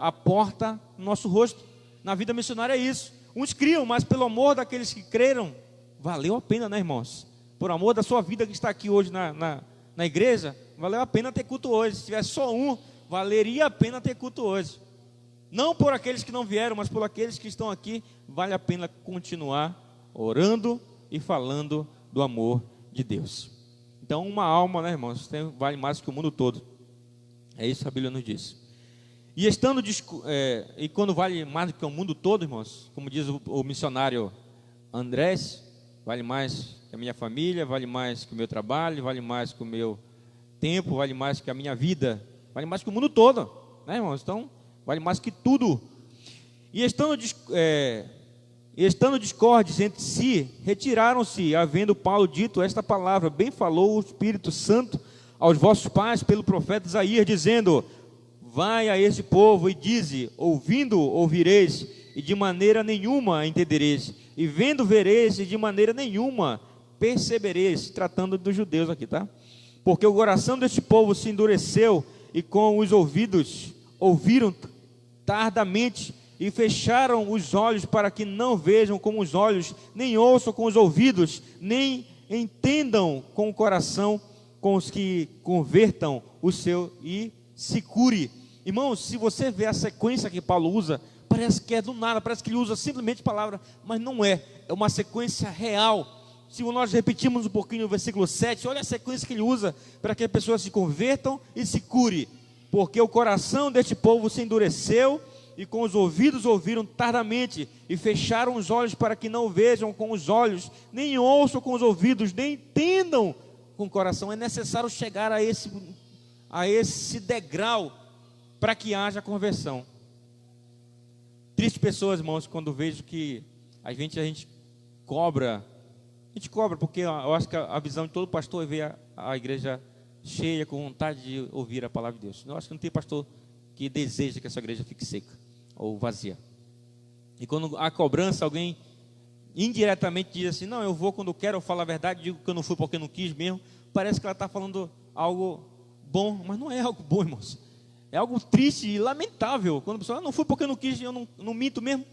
[SPEAKER 1] a porta no nosso rosto. Na vida missionária é isso. Uns criam, mas pelo amor daqueles que creram, valeu a pena, né, irmãos? Por amor da sua vida que está aqui hoje na igreja, valeu a pena ter culto hoje. Se tivesse só um, valeria a pena ter culto hoje. Não por aqueles que não vieram, mas por aqueles que estão aqui, vale a pena continuar orando e falando do amor de Deus. Então, uma alma, né, irmãos, vale mais que o mundo todo. É isso que a Bíblia nos diz. E quando vale mais do que o mundo todo, irmãos, como diz o missionário Andrés, vale mais que a minha família, vale mais que o meu trabalho, vale mais que o meu tempo, vale mais que a minha vida, vale mais que o mundo todo, né, irmãos? Então, vale mais que tudo. E estando discordes entre si, retiraram-se, havendo Paulo dito esta palavra: bem falou o Espírito Santo aos vossos pais pelo profeta Isaías, dizendo: vai a este povo e dize: ouvindo ouvireis, e de maneira nenhuma entendereis, e vendo vereis, e de maneira nenhuma percebereis. Tratando dos judeus aqui, tá? Porque o coração deste povo se endureceu, e com os ouvidos ouviram tardamente, e fecharam os olhos para que não vejam com os olhos, nem ouçam com os ouvidos, nem entendam com o coração, com os que convertam o seu e se cure. Irmãos, se você vê a sequência que Paulo usa, parece que é do nada, parece que ele usa simplesmente palavra, mas não é, é uma sequência real. Se nós repetirmos um pouquinho o versículo 7, olha a sequência que ele usa para que as pessoas se convertam e se cure. Porque o coração deste povo se endureceu, e com os ouvidos ouviram tardamente, e fecharam os olhos para que não vejam com os olhos, nem ouçam com os ouvidos, nem entendam com o coração. É necessário chegar a esse degrau para que haja conversão. Tristes pessoas, irmãos, quando vejo que a gente cobra, porque eu acho que a visão de todo pastor é ver a igreja cheia, com vontade de ouvir a palavra de Deus. Eu acho que não tem pastor que deseja que essa igreja fique seca ou vazia. E quando há cobrança, alguém indiretamente diz assim: não, eu vou quando eu quero, eu falo a verdade, digo que eu não fui porque eu não quis mesmo. Parece que ela está falando algo bom, mas não é algo bom, irmãos. É algo triste e lamentável, quando a pessoa: não fui porque eu não quis, eu não minto mesmo,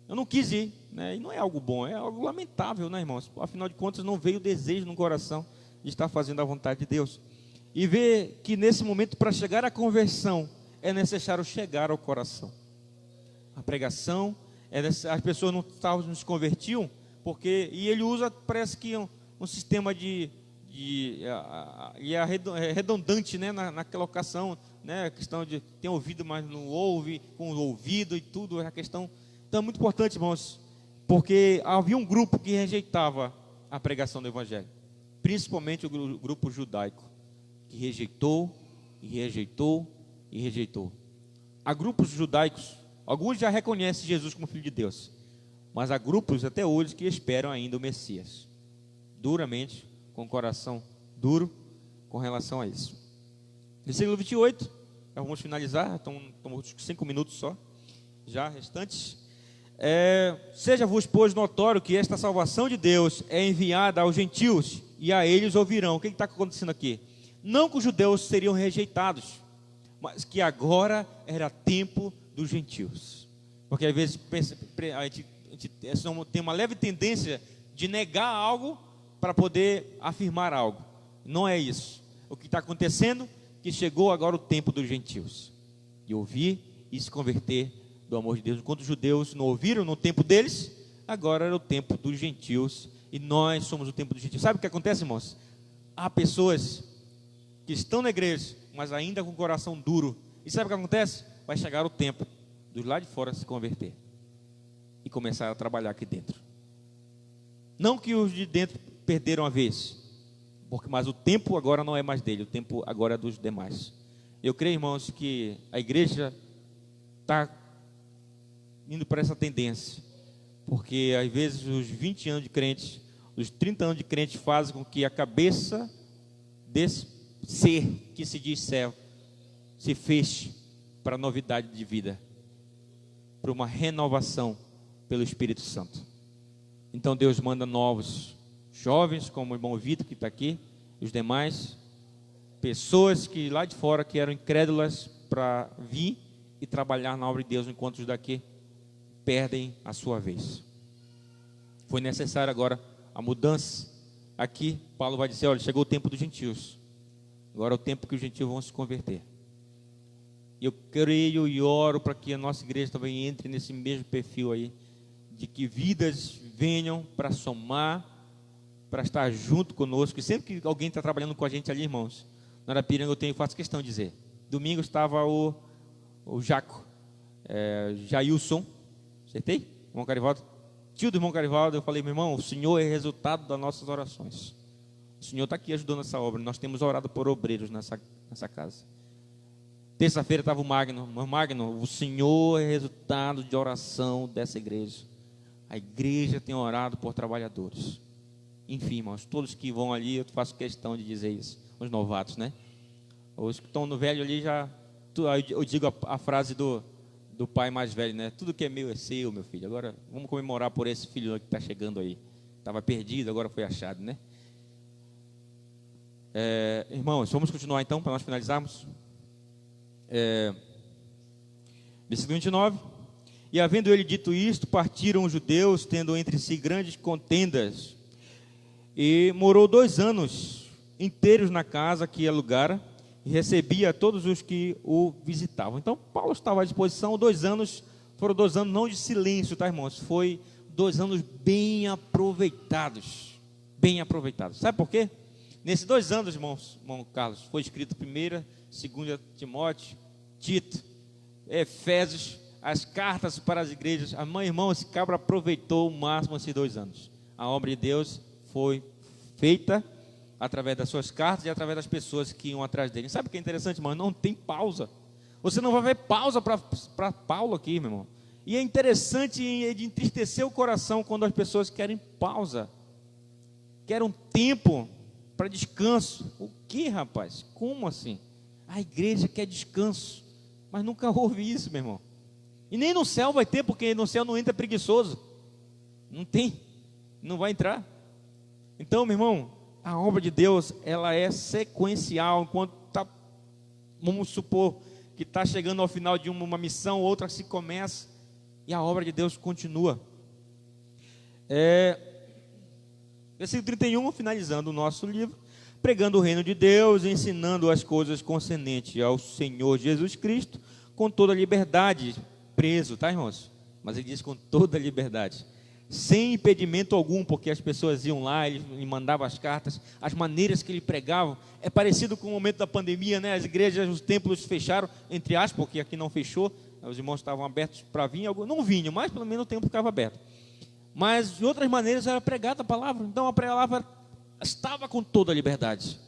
[SPEAKER 1] eu não quis ir, né? E não é algo bom, é algo lamentável, né, irmãos? Afinal de contas, não veio o desejo no coração de estar fazendo a vontade de Deus. E ver que nesse momento, para chegar à conversão, é necessário chegar ao coração. A pregação, as pessoas não se convertiam, e ele usa, parece que um sistema e é redundante, né, naquela ocasião, né, a questão de tem ouvido, mas não ouve, com o ouvido e tudo, a questão. Então é muito importante, irmãos, porque havia um grupo que rejeitava a pregação do Evangelho, principalmente o grupo judaico, que rejeitou, e rejeitou, e rejeitou. Há grupos judaicos, alguns já reconhecem Jesus como Filho de Deus, mas há grupos até hoje que esperam ainda o Messias, duramente, com o coração duro com relação a isso. Versículo 28, vamos finalizar, estamos 5 minutos só, já restantes. Seja-vos, pois, notório que esta salvação de Deus é enviada aos gentios, e a eles ouvirão. O que está acontecendo aqui? Não que os judeus seriam rejeitados, mas que agora era tempo dos gentios. Porque às vezes a gente tem uma leve tendência de negar algo para poder afirmar algo. Não é isso. O que está acontecendo? Que chegou agora o tempo dos gentios, de ouvir e se converter do amor de Deus. Enquanto os judeus não ouviram no tempo deles, agora era o tempo dos gentios, e nós somos o tempo dos gentios. Sabe o que acontece, irmãos? Há pessoas que estão na igreja, mas ainda com o coração duro. E sabe o que acontece? Vai chegar o tempo dos lá de fora se converter e começar a trabalhar aqui dentro. Não que os de dentro perderam a vez, mas o tempo agora não é mais dele, o tempo agora é dos demais. Eu creio, irmãos, que a igreja está indo para essa tendência, porque às vezes os 20 anos de crentes, os 30 anos de crente fazem com que a cabeça desse ser que se diz céu se feche para novidade de vida, para uma renovação pelo Espírito Santo. Então Deus manda novos jovens, como o irmão Vitor que está aqui, e os demais, pessoas que lá de fora que eram incrédulas, para vir e trabalhar na obra de Deus, enquanto os daqui perdem a sua vez. Foi necessário agora a mudança. Aqui Paulo vai dizer: olha, chegou o tempo dos gentios, agora é o tempo que os gentios vão se converter. E eu creio e oro para que a nossa igreja também entre nesse mesmo perfil aí, de que vidas venham para somar, para estar junto conosco. E sempre que alguém está trabalhando com a gente ali, irmãos, na Arapiranga, faço questão de dizer: domingo estava o Jaco, Jailson, acertei? Vamos, Carivaldo? tio do irmão Carivaldo, eu falei, meu irmão, o Senhor é resultado das nossas orações. O Senhor está aqui ajudando essa obra. Nós temos orado por obreiros nessa casa. Terça-feira estava o Magno. Magno, o Senhor é resultado de oração dessa igreja. A igreja tem orado por trabalhadores. Enfim, irmãos, todos que vão ali, eu faço questão de dizer isso. Os novatos, né? Os que estão no velho ali já... Eu digo a frase do pai mais velho, né? Tudo que é meu é seu, meu filho. Agora vamos comemorar por esse filho que está chegando aí. Estava perdido, agora foi achado, né? Irmãos, vamos continuar então, para nós finalizarmos. Versículo 29. E havendo ele dito isto, partiram os judeus, tendo entre si grandes contendas. E morou 2 anos inteiros na casa que alugara, e recebia todos os que o visitavam. Então, Paulo estava à disposição. 2 anos, foram 2 anos não de silêncio, tá, irmãos? Foi 2 anos bem aproveitados. Bem aproveitados. Sabe por quê? Nesses 2 anos, irmão Carlos, foi escrito 1ª, 2ª Timóteo, Tito, Efésios, as cartas para as igrejas. Irmão, esse cabra aproveitou o máximo esses 2 anos. A obra de Deus foi feita através das suas cartas e através das pessoas que iam atrás dele. Sabe o que é interessante, irmão? Não tem pausa. Você não vai ver pausa para Paulo aqui, meu irmão. E é interessante de entristecer o coração quando as pessoas querem pausa, querem um tempo para descanso. O que, rapaz? Como assim? A igreja quer descanso, mas nunca houve isso, meu irmão. E nem no céu vai ter, porque no céu não entra preguiçoso. Não tem, não vai entrar. Então, meu irmão, a obra de Deus, ela é sequencial. Enquanto vamos supor que está chegando ao final de uma missão, outra se começa, e a obra de Deus continua. Versículo 31, finalizando o nosso livro. Pregando o reino de Deus, ensinando as coisas concernentes ao Senhor Jesus Cristo, com toda a liberdade, preso, tá, irmãos? Mas ele diz com toda a liberdade, sem impedimento algum, porque as pessoas iam lá, ele mandava as cartas, as maneiras que ele pregava, é parecido com o momento da pandemia, né? As igrejas, os templos fecharam, entre aspas, porque aqui não fechou, os irmãos estavam abertos para vir, não vinham, mas pelo menos o templo ficava aberto. Mas de outras maneiras era pregada a palavra, então a palavra estava com toda a liberdade.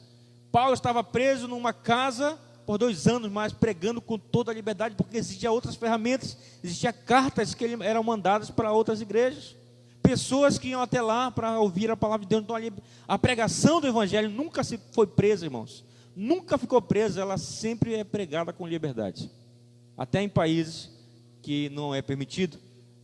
[SPEAKER 1] Paulo estava preso numa casa por 2 anos, mas pregando com toda a liberdade, porque existiam outras ferramentas, existiam cartas que eram mandadas para outras igrejas, pessoas que iam até lá para ouvir a palavra de Deus. Então a pregação do evangelho nunca se foi presa, irmãos, nunca ficou presa, ela sempre é pregada com liberdade, até em países que não é permitido,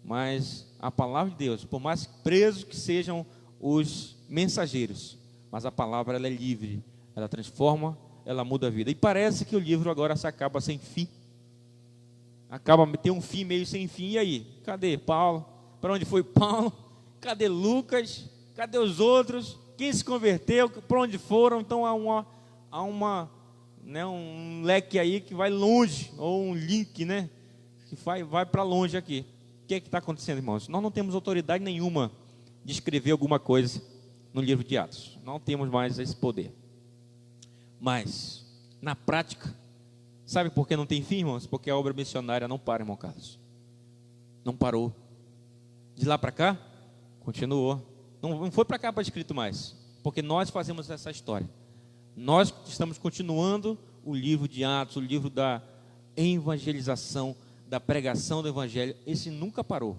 [SPEAKER 1] mas a palavra de Deus, por mais presos que sejam os mensageiros, mas a palavra ela é livre, ela transforma, ela muda a vida. E parece que o livro agora se acaba sem fim, tem um fim meio sem fim. E aí, cadê Paulo? Para onde foi Paulo? Cadê Lucas? Cadê os outros? Quem se converteu? Para onde foram? Então há um leque aí que vai longe, ou um link, né, que vai para longe aqui. O que é que está acontecendo, irmãos? Nós não temos autoridade nenhuma de escrever alguma coisa no livro de Atos, não temos mais esse poder. Mas na prática, sabe por que não tem fim, irmãos? Porque a obra missionária não para, irmão Carlos, não parou. De lá para cá, continuou. Não foi para cá para escrito mais, porque nós fazemos essa história. Nós estamos continuando o livro de Atos, o livro da evangelização, da pregação do evangelho. Esse nunca parou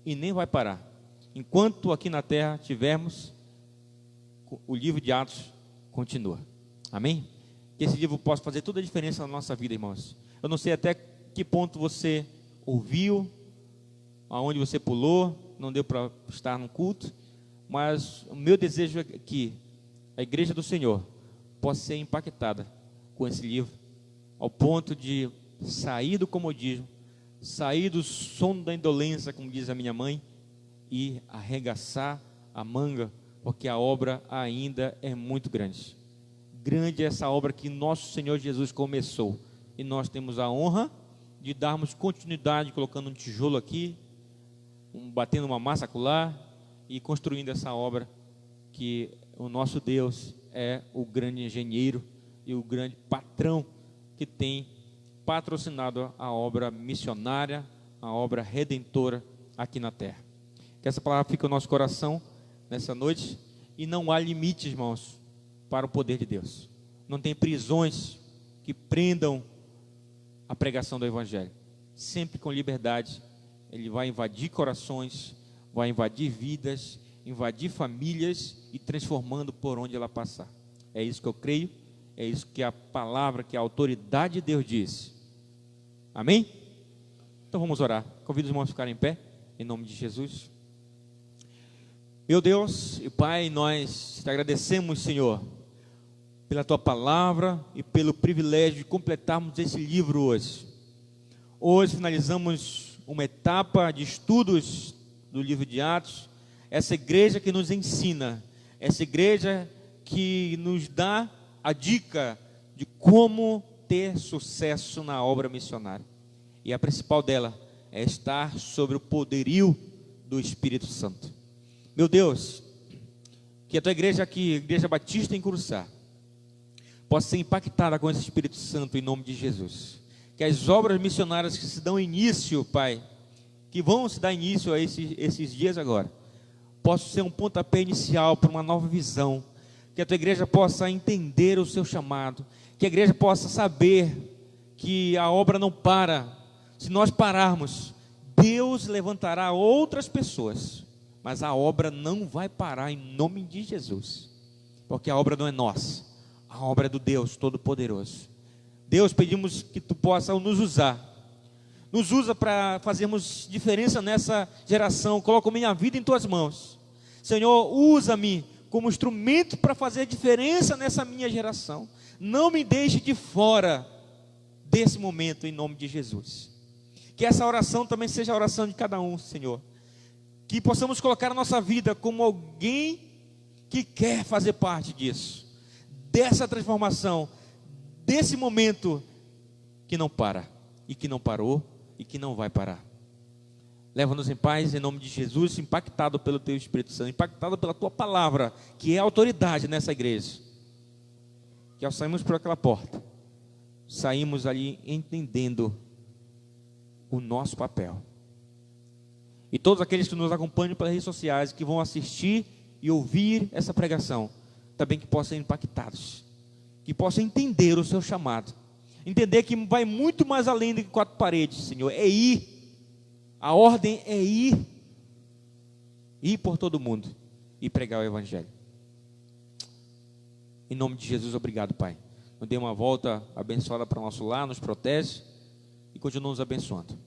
[SPEAKER 1] e nem vai parar. Enquanto aqui na terra tivermos, o livro de Atos continua. Amém? Que esse livro possa fazer toda a diferença na nossa vida, irmãos. Eu não sei até que ponto você ouviu, aonde você pulou, não deu para estar no culto, mas o meu desejo é que a igreja do Senhor possa ser impactada com esse livro, ao ponto de sair do comodismo, sair do sono da indolência, como diz a minha mãe, e arregaçar a manga, porque a obra ainda é muito grande. Grande é essa obra que nosso Senhor Jesus começou, e nós temos a honra de darmos continuidade, colocando um tijolo aqui, batendo uma massa acolá, e construindo essa obra, que o nosso Deus é o grande engenheiro e o grande patrão que tem patrocinado a obra missionária, a obra redentora aqui na terra. Que essa palavra fique no nosso coração nessa noite. E não há limites, irmãos, para o poder de Deus. Não tem prisões que prendam a pregação do Evangelho. Sempre com liberdade, Ele vai invadir corações, vai invadir vidas, invadir famílias e transformando por onde ela passar. É isso que eu creio, é isso que a palavra, que a autoridade de Deus diz. Amém? Então vamos orar. Convido os irmãos a ficarem em pé, em nome de Jesus. Meu Deus e Pai, nós te agradecemos, Senhor, pela Tua palavra e pelo privilégio de completarmos esse livro hoje. Hoje finalizamos uma etapa de estudos do livro de Atos, essa igreja que nos ensina, essa igreja que nos dá a dica de como ter sucesso na obra missionária. E a principal dela é estar sobre o poderio do Espírito Santo. Meu Deus, que a Tua igreja aqui, Igreja Batista em Curuçá, possa ser impactada com esse Espírito Santo em nome de Jesus. Que as obras missionárias que se dão início, Pai, que vão se dar início a esses dias agora, possam ser um pontapé inicial para uma nova visão. Que a Tua igreja possa entender o seu chamado, que a igreja possa saber que a obra não para. Se nós pararmos, Deus levantará outras pessoas, mas a obra não vai parar em nome de Jesus, porque a obra não é nossa, a obra é do Deus Todo-Poderoso. Deus, pedimos que Tu possa nos usar. Nos usa para fazermos diferença nessa geração. Coloco minha vida em Tuas mãos. Senhor, usa-me como instrumento para fazer diferença nessa minha geração. Não me deixe de fora desse momento, em nome de Jesus. Que essa oração também seja a oração de cada um, Senhor. Que possamos colocar a nossa vida como alguém que quer fazer parte disso, dessa transformação, desse momento que não para, e que não parou, e que não vai parar. Leva-nos em paz, em nome de Jesus, impactado pelo Teu Espírito Santo, impactado pela Tua palavra, que é autoridade nessa igreja. Que ao sairmos por aquela porta, saímos ali entendendo o nosso papel. E todos aqueles que nos acompanham pelas redes sociais, que vão assistir e ouvir essa pregação, também que possam ser impactados, que possam entender o Seu chamado, entender que vai muito mais além de 4 paredes, Senhor, é ir. A ordem é ir por todo mundo e pregar o Evangelho. Em nome de Jesus, obrigado, Pai. Nos dê uma volta abençoada para o nosso lar, nos protege e continua nos abençoando.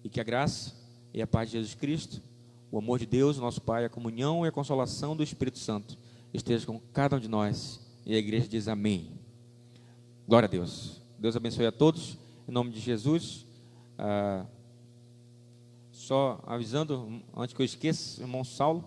[SPEAKER 1] E que a graça e a paz de Jesus Cristo, o amor de Deus, nosso Pai, a comunhão e a consolação do Espírito Santo esteja com cada um de nós. E a igreja diz amém. Glória a Deus. Deus abençoe a todos. Em nome de Jesus. Só avisando, antes que eu esqueça, irmão Saulo,